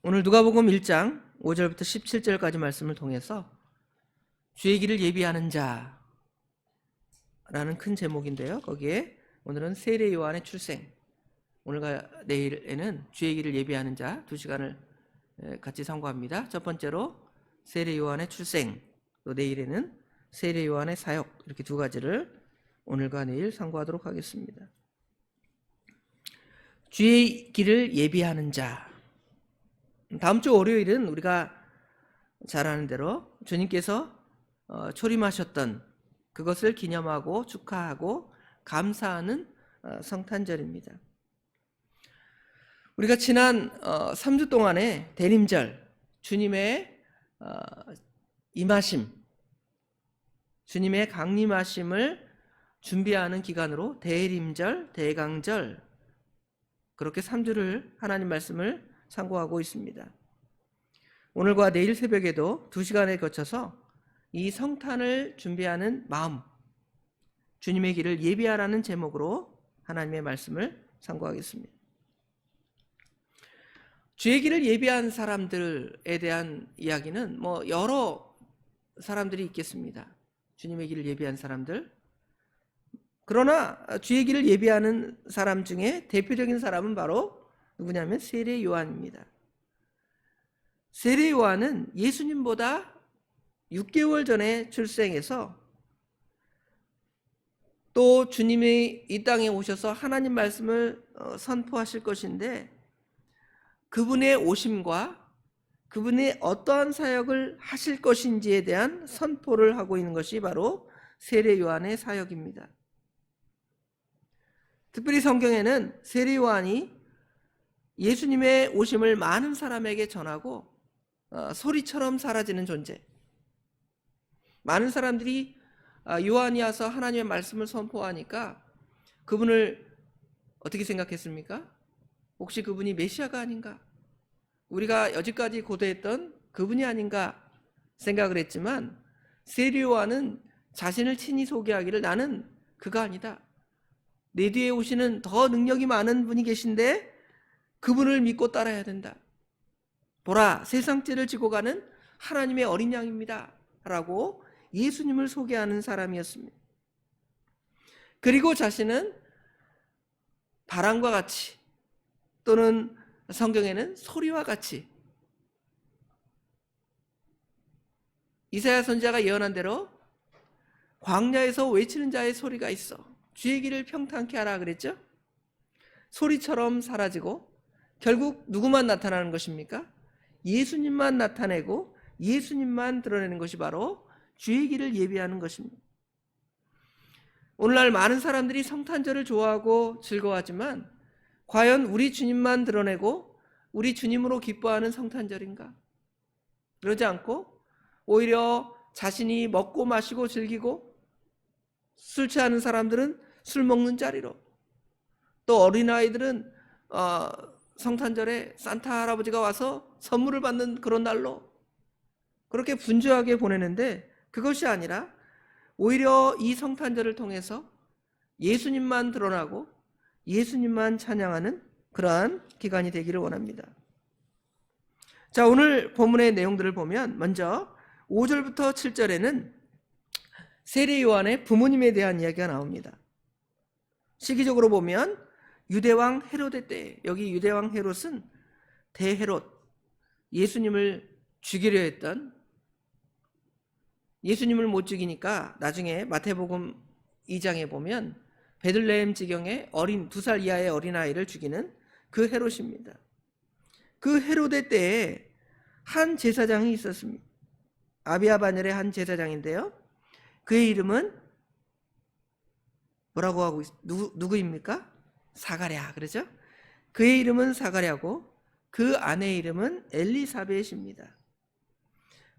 오늘 누가복음 1장 5절부터 17절까지 말씀을 통해서 주의 길을 예비하는 자라는 큰 제목인데요. 거기에 오늘은 세례 요한의 출생, 오늘과 내일에는 주의 길을 예비하는 자 2시간을 같이 상고합니다. 첫 번째로 세례 요한의 출생, 또 내일에는 세례 요한의 사역, 이렇게 두 가지를 오늘과 내일 상고하도록 하겠습니다. 주의 길을 예비하는 자. 다음 주 월요일은 우리가 잘 아는 대로 주님께서 초림하셨던 그것을 기념하고 축하하고 감사하는 성탄절입니다. 우리가 지난 3주 동안에 대림절, 주님의 임하심, 주님의 강림하심을 준비하는 기간으로 대림절, 대강절, 그렇게 3주를 하나님 말씀을 상고하고 있습니다. 오늘과 내일 새벽에도 2시간에 거쳐서 이 성탄을 준비하는 마음, 주님의 길을 예비하라는 제목으로 하나님의 말씀을 상고하겠습니다. 주의 길을 예비한 사람들에 대한 이야기는 여러 사람들이 있겠습니다. 주님의 길을 예비한 사람들. 그러나 주의 길을 예비하는 사람 중에 대표적인 사람은 바로 누구냐면 세례 요한입니다. 세례 요한은 예수님보다 6개월 전에 출생해서 또 주님이 이 땅에 오셔서 하나님 말씀을 선포하실 것인데 그분의 오심과 그분의 어떠한 사역을 하실 것인지에 대한 선포를 하고 있는 것이 바로 세례 요한의 사역입니다. 특별히 성경에는 세례 요한이 예수님의 오심을 많은 사람에게 전하고 소리처럼 사라지는 존재. 많은 사람들이 요한이 와서 하나님의 말씀을 선포하니까 그분을 어떻게 생각했습니까? 혹시 그분이 메시아가 아닌가? 우리가 여지까지 고대했던 그분이 아닌가 생각을 했지만 세례 요한은 자신을 친히 소개하기를 나는 그가 아니다. 내 뒤에 오시는 더 능력이 많은 분이 계신데 그분을 믿고 따라야 된다. 보라, 세상 죄를 지고 가는 하나님의 어린 양입니다. 라고 예수님을 소개하는 사람이었습니다. 그리고 자신은 바람과 같이 또는 성경에는 소리와 같이 이사야 선지자가 예언한 대로 광야에서 외치는 자의 소리가 있어 주의 길을 평탄케 하라 그랬죠? 소리처럼 사라지고 결국 누구만 나타나는 것입니까? 예수님만 나타내고 예수님만 드러내는 것이 바로 주의 길을 예비하는 것입니다. 오늘날 많은 사람들이 성탄절을 좋아하고 즐거워하지만 과연 우리 주님만 드러내고 우리 주님으로 기뻐하는 성탄절인가? 그러지 않고 오히려 자신이 먹고 마시고 즐기고 술 취하는 사람들은 술 먹는 자리로, 또 어린아이들은 성탄절에 산타 할아버지가 와서 선물을 받는 그런 날로 그렇게 분주하게 보내는데 그것이 아니라 오히려 이 성탄절을 통해서 예수님만 드러나고 예수님만 찬양하는 그러한 기간이 되기를 원합니다. 자, 오늘 본문의 내용들을 보면 먼저 5절부터 7절에는 세례 요한의 부모님에 대한 이야기가 나옵니다. 시기적으로 보면 유대왕 헤롯의 때, 여기 유대왕 헤롯은 대헤롯, 예수님을 죽이려 했던, 예수님을 못 죽이니까 나중에 마태복음 2장에 보면 베들레헴 지경의 어린 2살 이하의 어린아이를 죽이는 그 헤롯입니다. 그 헤롯의 때에 한 제사장이 있었습니다. 아비야 바늘의 한 제사장인데요. 그의 이름은 뭐라고 하고 누구입니까? 사가랴, 그러죠? 그의 이름은 사가랴고 그 아내의 이름은 엘리사벳입니다.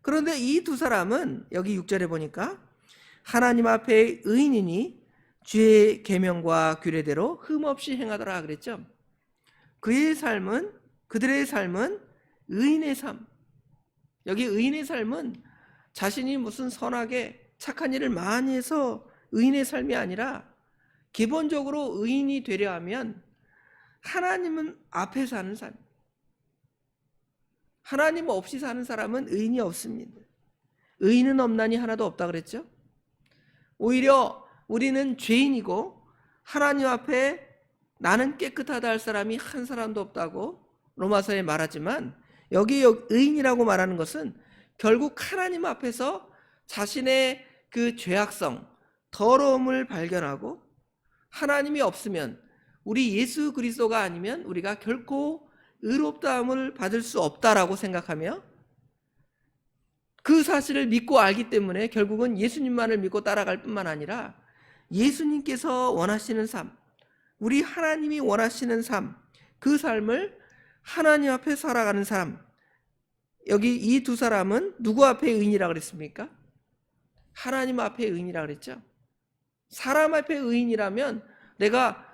그런데 이 두 사람은 여기 6절에 보니까 하나님 앞에 의인이니 주의 계명과 규례대로 흠없이 행하더라 그랬죠. 그들의 삶은 의인의 삶. 여기 의인의 삶은 자신이 무슨 선하게 착한 일을 많이 해서 의인의 삶이 아니라 기본적으로 의인이 되려 하면 하나님은 앞에 사는 삶. 하나님 없이 사는 사람은 의인이 없습니다. 의인은 없나니 하나도 없다 그랬죠. 오히려 우리는 죄인이고 하나님 앞에 나는 깨끗하다 할 사람이 한 사람도 없다고 로마서에 말하지만, 여기 의인이라고 말하는 것은 결국 하나님 앞에서 자신의 그 죄악성, 더러움을 발견하고, 하나님이 없으면, 우리 예수 그리스도가 아니면 우리가 결코 의롭다함을 받을 수 없다라고 생각하며, 그 사실을 믿고 알기 때문에 결국은 예수님만을 믿고 따라갈 뿐만 아니라 예수님께서 원하시는 삶, 우리 하나님이 원하시는 삶, 그 삶을 하나님 앞에 살아가는 사람. 여기 이 두 사람은 누구 앞에 의인이라고 그랬습니까? 하나님 앞에 의인이라고 그랬죠. 사람 앞에 의인이라면 내가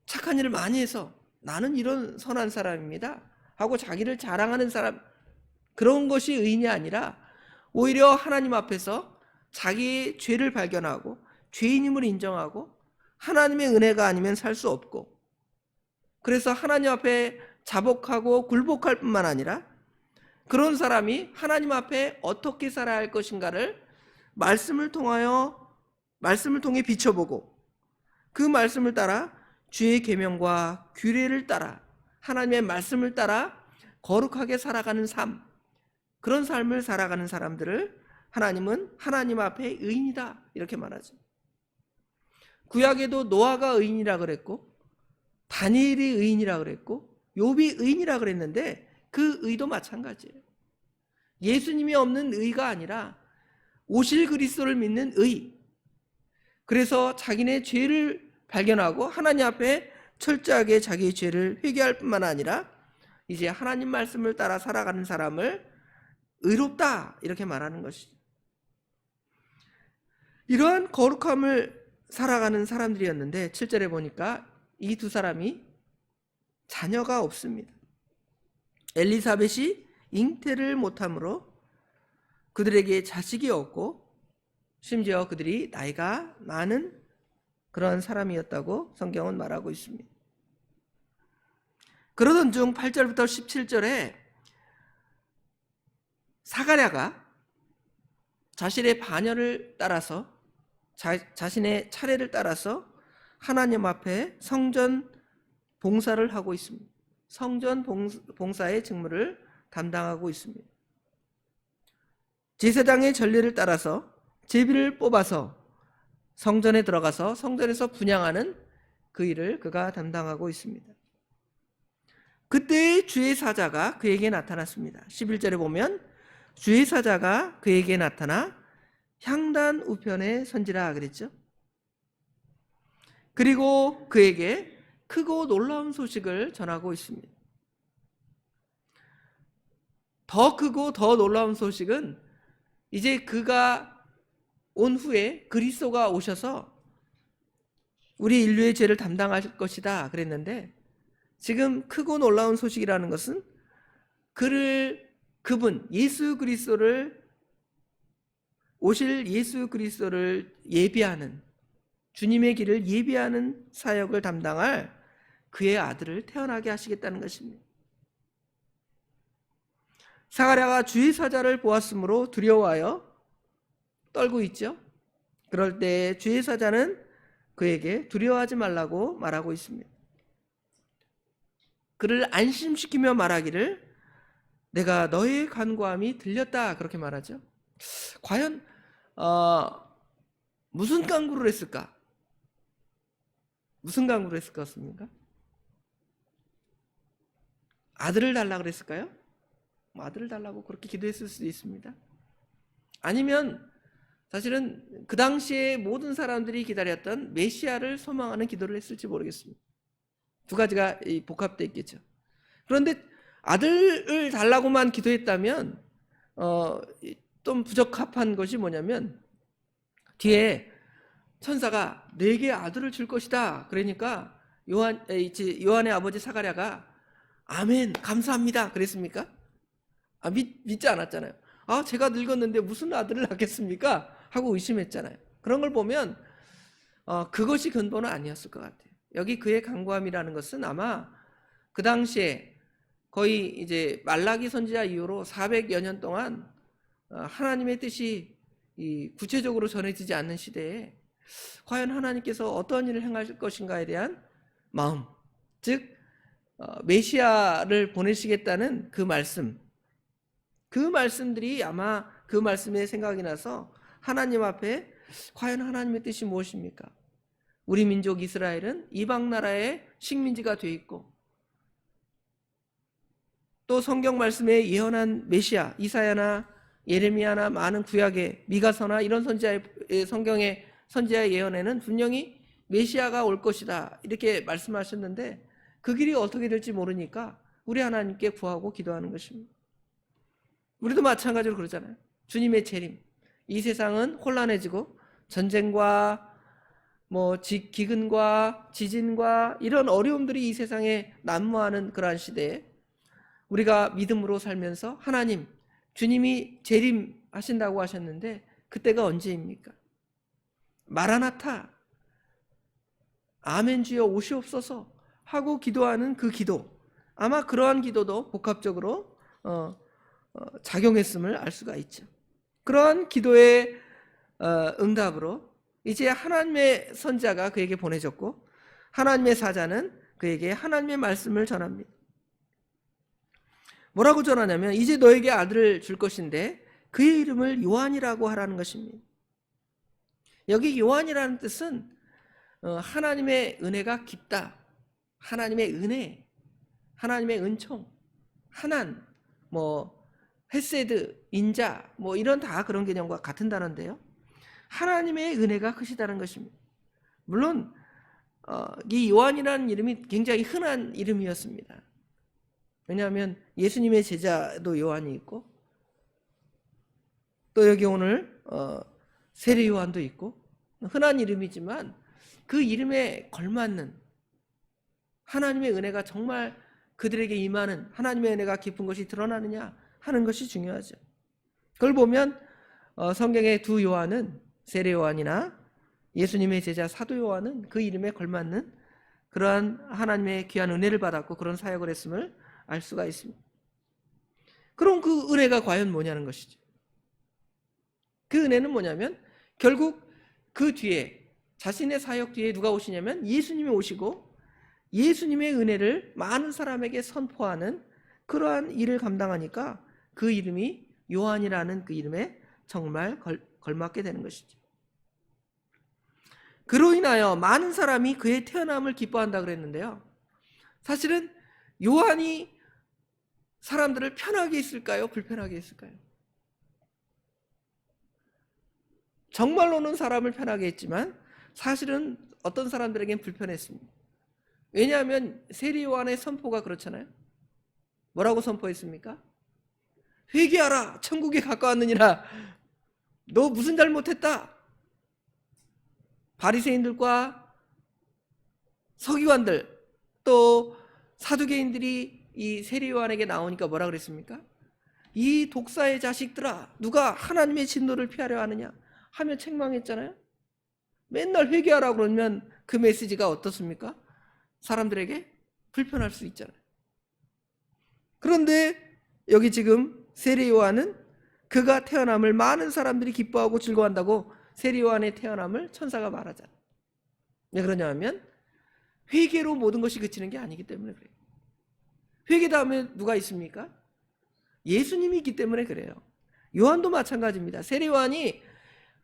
착한 일을 많이 해서 나는 이런 선한 사람입니다 하고 자기를 자랑하는 사람, 그런 것이 의인이 아니라 오히려 하나님 앞에서 자기의 죄를 발견하고 죄인임을 인정하고 하나님의 은혜가 아니면 살 수 없고, 그래서 하나님 앞에 자복하고 굴복할 뿐만 아니라 그런 사람이 하나님 앞에 어떻게 살아야 할 것인가를 말씀을 통해 비춰보고, 그 말씀을 따라 주의 계명과 규례를 따라 하나님의 말씀을 따라 거룩하게 살아가는 삶, 그런 삶을 살아가는 사람들을 하나님은 하나님 앞에 의인이다 이렇게 말하죠. 구약에도 노아가 의인이라 그랬고 다니엘이 의인이라 그랬고 욥이 의인이라 그랬는데 그 의도 마찬가지예요. 예수님이 없는 의가 아니라 오실 그리스도를 믿는 의. 그래서 자기네 죄를 발견하고 하나님 앞에 철저하게 자기의 죄를 회개할 뿐만 아니라 이제 하나님 말씀을 따라 살아가는 사람을 의롭다 이렇게 말하는 것이죠. 이러한 거룩함을 살아가는 사람들이었는데 7절에 보니까 이 두 사람이 자녀가 없습니다. 엘리사벳이 잉태를 못함으로 그들에게 자식이 없고 심지어 그들이 나이가 많은 그런 사람이었다고 성경은 말하고 있습니다. 그러던 중 8절부터 17절에 사가랴가 자신의 반열을 따라서 자신의 차례를 따라서 하나님 앞에 성전 봉사를 하고 있습니다. 성전 봉사의 직무를 담당하고 있습니다. 제사장의 전례를 따라서 제비를 뽑아서 성전에 들어가서 성전에서 분향하는 그 일을 그가 담당하고 있습니다. 그때 주의 사자가 그에게 나타났습니다. 11절에 보면 주의 사자가 그에게 나타나 향단 우편에 선지라 그랬죠. 그리고 그에게 크고 놀라운 소식을 전하고 있습니다. 더 크고 더 놀라운 소식은 이제 그가 온 후에 그리스도가 오셔서 우리 인류의 죄를 담당할 것이다 그랬는데, 지금 크고 놀라운 소식이라는 것은 그분 예수 그리스도를, 오실 예수 그리스도를 예비하는, 주님의 길을 예비하는 사역을 담당할 그의 아들을 태어나게 하시겠다는 것입니다. 사가랴가 주의 사자를 보았으므로 두려워하여 떨고 있죠. 그럴 때 주의 사자는 그에게 두려워하지 말라고 말하고 있습니다. 그를 안심시키며 말하기를 내가 너의 간구함이 들렸다 그렇게 말하죠. 과연 무슨 간구를 했을까? 무슨 간구를 했을 것 같습니까? 아들을 달라고 그랬을까요? 아들을 달라고 그렇게 기도했을 수도 있습니다. 아니면 사실은 그 당시에 모든 사람들이 기다렸던 메시아를 소망하는 기도를 했을지 모르겠습니다. 두 가지가 복합되어 있겠죠. 그런데 아들을 달라고만 기도했다면 좀 부적합한 것이 뭐냐면 뒤에 천사가 내게 아들을 줄 것이다 그러니까 요한의 아버지 사가랴가 아멘 감사합니다 그랬습니까? 믿지 않았잖아요. 제가 늙었는데 무슨 아들을 낳겠습니까? 하고 의심했잖아요. 그런 걸 보면 그것이 근본은 아니었을 것 같아요. 여기 그의 간구함이라는 것은 아마 그 당시에 거의 이제 말라기 선지자 이후로 400여 년 동안 하나님의 뜻이 구체적으로 전해지지 않는 시대에 과연 하나님께서 어떤 일을 행할 것인가에 대한 마음, 즉 메시아를 보내시겠다는 그 말씀들이 아마 그 말씀에 생각이 나서 하나님 앞에 과연 하나님의 뜻이 무엇입니까? 우리 민족 이스라엘은 이방 나라의 식민지가 돼 있고 또 성경 말씀에 예언한 메시아 이사야나 예레미야나 많은 구약의 미가서나 이런 선지자의 성경의 선지자의 예언에는 분명히 메시아가 올 것이다 이렇게 말씀하셨는데 그 길이 어떻게 될지 모르니까 우리 하나님께 구하고 기도하는 것입니다. 우리도 마찬가지로 그러잖아요. 주님의 재림. 이 세상은 혼란해지고 전쟁과 기근과 지진과 이런 어려움들이 이 세상에 난무하는 그러한 시대에 우리가 믿음으로 살면서 하나님, 주님이 재림하신다고 하셨는데 그때가 언제입니까? 마라나타, 아멘 주여 오시옵소서 하고 기도하는 그 기도, 아마 그러한 기도도 복합적으로 작용했음을 알 수가 있죠. 그러한 기도의 응답으로 이제 하나님의 선지자가 그에게 보내졌고 하나님의 사자는 그에게 하나님의 말씀을 전합니다. 뭐라고 전하냐면 이제 너에게 아들을 줄 것인데 그의 이름을 요한이라고 하라는 것입니다. 여기 요한이라는 뜻은 하나님의 은혜가 깊다, 하나님의 은혜, 하나님의 은총, 하난, 헤세드, 인자 이런 다 그런 개념과 같은 단어인데요. 하나님의 은혜가 크시다는 것입니다. 물론 이 요한이라는 이름이 굉장히 흔한 이름이었습니다. 왜냐하면 예수님의 제자도 요한이 있고 또 여기 오늘 세례 요한도 있고 흔한 이름이지만 그 이름에 걸맞는 하나님의 은혜가 정말 그들에게 임하는 하나님의 은혜가 깊은 것이 드러나느냐 하는 것이 중요하죠. 그걸 보면 성경의 두 요한은 세례 요한이나 예수님의 제자 사도 요한은 그 이름에 걸맞는 그러한 하나님의 귀한 은혜를 받았고 그런 사역을 했음을 알 수가 있습니다. 그럼 그 은혜가 과연 뭐냐는 것이죠. 그 은혜는 뭐냐면 결국 그 뒤에 자신의 사역 뒤에 누가 오시냐면 예수님이 오시고 예수님의 은혜를 많은 사람에게 선포하는 그러한 일을 감당하니까 그 이름이 요한이라는 그 이름에 정말 걸맞게 되는 것이죠. 그로 인하여 많은 사람이 그의 태어남을 기뻐한다 그랬는데요. 사실은 요한이 사람들을 편하게 했을까요? 불편하게 했을까요? 정말로는 사람을 편하게 했지만 사실은 어떤 사람들에겐 불편했습니다. 왜냐하면 세례 요한의 선포가 그렇잖아요. 뭐라고 선포했습니까? 회개하라, 천국에 가까웠느니라. 너 무슨 잘못했다? 바리새인들과 서기관들 또 사두개인들이 이 세례 요한에게 나오니까 뭐라 그랬습니까? 이 독사의 자식들아, 누가 하나님의 진노를 피하려 하느냐 하며 책망했잖아요. 맨날 회개하라고 그러면 그 메시지가 어떻습니까? 사람들에게 불편할 수 있잖아요. 그런데 여기 지금 세례 요한은 그가 태어남을 많은 사람들이 기뻐하고 즐거워한다고 세례 요한의 태어남을 천사가 말하잖아요. 왜 그러냐면 회개로 모든 것이 그치는 게 아니기 때문에 그래요. 회개 다음에 누가 있습니까? 예수님이 있기 때문에 그래요. 요한도 마찬가지입니다. 세례 요한이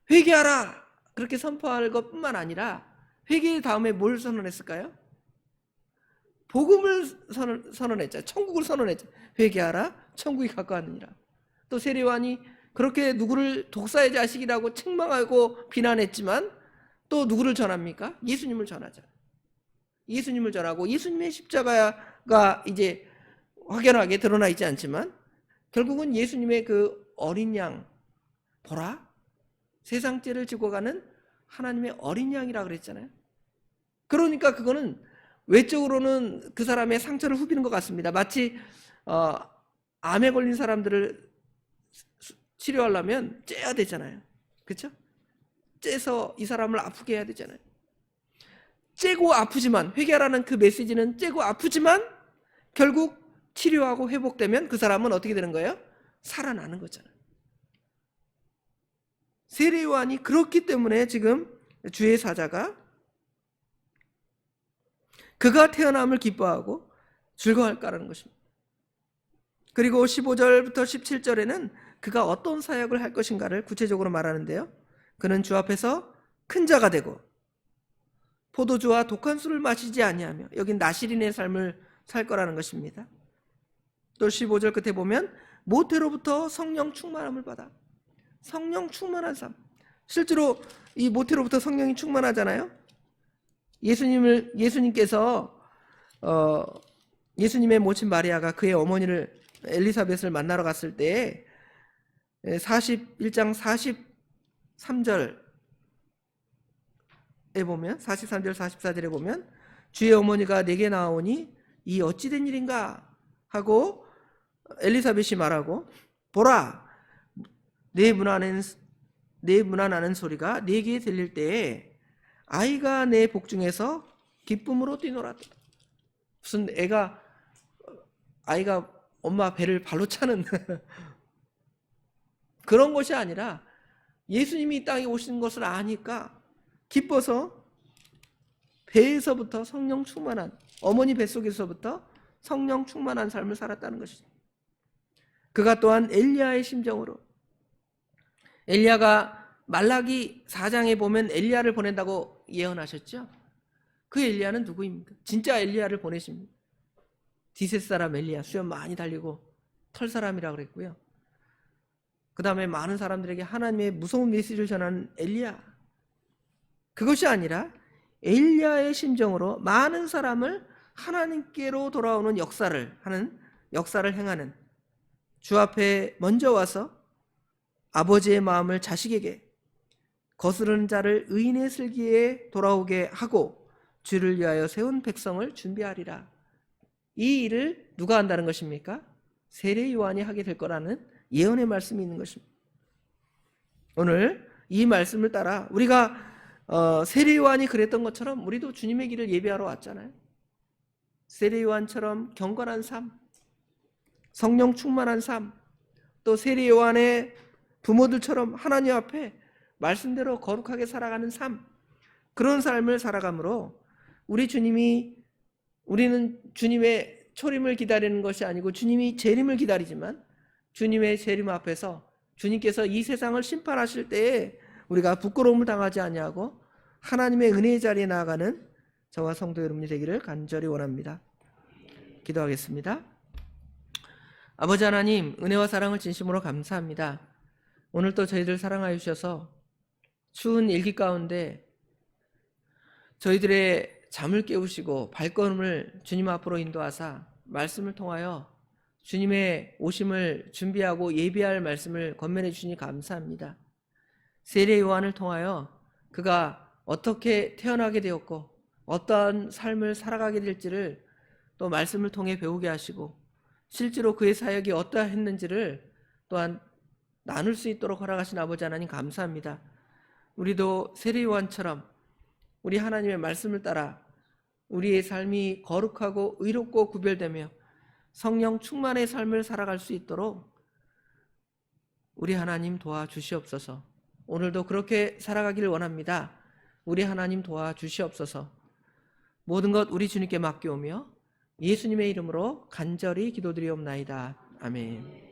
회개하라 그렇게 선포할 것뿐만 아니라 회개 다음에 뭘 선언했을까요? 복음을 선언했죠. 천국을 선언했죠. 회개하라, 천국이 가까웠느니라. 또 세례 요한이 그렇게 누구를 독사의 자식이라고 책망하고 비난했지만 또 누구를 전합니까? 예수님을 전하죠. 예수님을 전하고 예수님의 십자가가 이제 확연하게 드러나 있지 않지만 결국은 예수님의 그 어린 양, 보라, 세상 죄를 지고 가는 하나님의 어린 양이라 그랬잖아요. 그러니까 그거는 외적으로는 그 사람의 상처를 후비는 것 같습니다. 마치 암에 걸린 사람들을 치료하려면 째야 되잖아요. 그렇죠? 째서 이 사람을 아프게 해야 되잖아요. 째고 아프지만, 회개하라는 그 메시지는 째고 아프지만 결국 치료하고 회복되면 그 사람은 어떻게 되는 거예요? 살아나는 거잖아요. 세례 요한이 그렇기 때문에 지금 주의 사자가 그가 태어남을 기뻐하고 즐거워할까라는 것입니다. 그리고 15절부터 17절에는 그가 어떤 사역을 할 것인가를 구체적으로 말하는데요. 그는 주 앞에서 큰 자가 되고 포도주와 독한 술을 마시지 아니하며, 여긴 나실인의 삶을 살 거라는 것입니다. 또 15절 끝에 보면 모태로부터 성령 충만함을 받아. 성령 충만한 삶. 실제로 이 모태로부터 성령이 충만하잖아요. 예수님께서 예수님의 모친 마리아가 그의 어머니를 엘리사벳을 만나러 갔을 때 41장 43절에 보면, 43절 44절에 보면 주의 어머니가 내게 나오니 이 어찌된 일인가 하고 엘리사벳이 말하고, 보라 내 문안하는 소리가 내게 들릴 때에 아이가 내 복중에서 기쁨으로 뛰놀았다. 무슨 아이가 엄마 배를 발로 차는 그런 것이 아니라 예수님이 이 땅에 오신 것을 아니까 기뻐서 배에서부터 성령 충만한, 어머니 뱃속에서부터 성령 충만한 삶을 살았다는 것이죠. 그가 또한 엘리야의 심정으로, 엘리야가 말라기 4장에 보면 엘리야를 보낸다고 예언하셨죠. 그 엘리야는 누구입니까? 진짜 엘리야를 보내십니다. 디셋 사람 엘리야, 수염 많이 달리고 털 사람이라고 그랬고요. 그 다음에 많은 사람들에게 하나님의 무서운 메시지를 전하는 엘리야. 그것이 아니라 엘리야의 심정으로 많은 사람을 하나님께로 돌아오는 역사를 행하는, 주 앞에 먼저 와서 아버지의 마음을 자식에게, 거스르는 자를 의인의 슬기에 돌아오게 하고 주를 위하여 세운 백성을 준비하리라. 이 일을 누가 한다는 것입니까? 세례 요한이 하게 될 거라는 예언의 말씀이 있는 것입니다. 오늘 이 말씀을 따라 우리가 세례 요한이 그랬던 것처럼 우리도 주님의 길을 예배하러 왔잖아요. 세례 요한처럼 경건한 삶, 성령 충만한 삶, 또 세례 요한의 부모들처럼 하나님 앞에 말씀대로 거룩하게 살아가는 삶, 그런 삶을 살아가므로 우리는 주님의 초림을 기다리는 것이 아니고 주님이 재림을 기다리지만, 주님의 재림 앞에서 주님께서 이 세상을 심판하실 때에 우리가 부끄러움을 당하지 아니하고 하나님의 은혜의 자리에 나아가는 저와 성도 여러분이 되기를 간절히 원합니다. 기도하겠습니다. 아버지 하나님, 은혜와 사랑을 진심으로 감사합니다. 오늘 또 저희들 사랑하여 주셔서 추운 일기 가운데 저희들의 잠을 깨우시고 발걸음을 주님 앞으로 인도하사 말씀을 통하여 주님의 오심을 준비하고 예비할 말씀을 권면해 주시니 감사합니다. 세례 요한을 통하여 그가 어떻게 태어나게 되었고 어떠한 삶을 살아가게 될지를 또 말씀을 통해 배우게 하시고, 실제로 그의 사역이 어떠했는지를 또한 나눌 수 있도록 허락하신 아버지 하나님 감사합니다. 우리도 세례 요한처럼 우리 하나님의 말씀을 따라 우리의 삶이 거룩하고 의롭고 구별되며 성령 충만의 삶을 살아갈 수 있도록 우리 하나님 도와주시옵소서. 오늘도 그렇게 살아가기를 원합니다. 우리 하나님 도와주시옵소서. 모든 것 우리 주님께 맡겨오며 예수님의 이름으로 간절히 기도드리옵나이다. 아멘.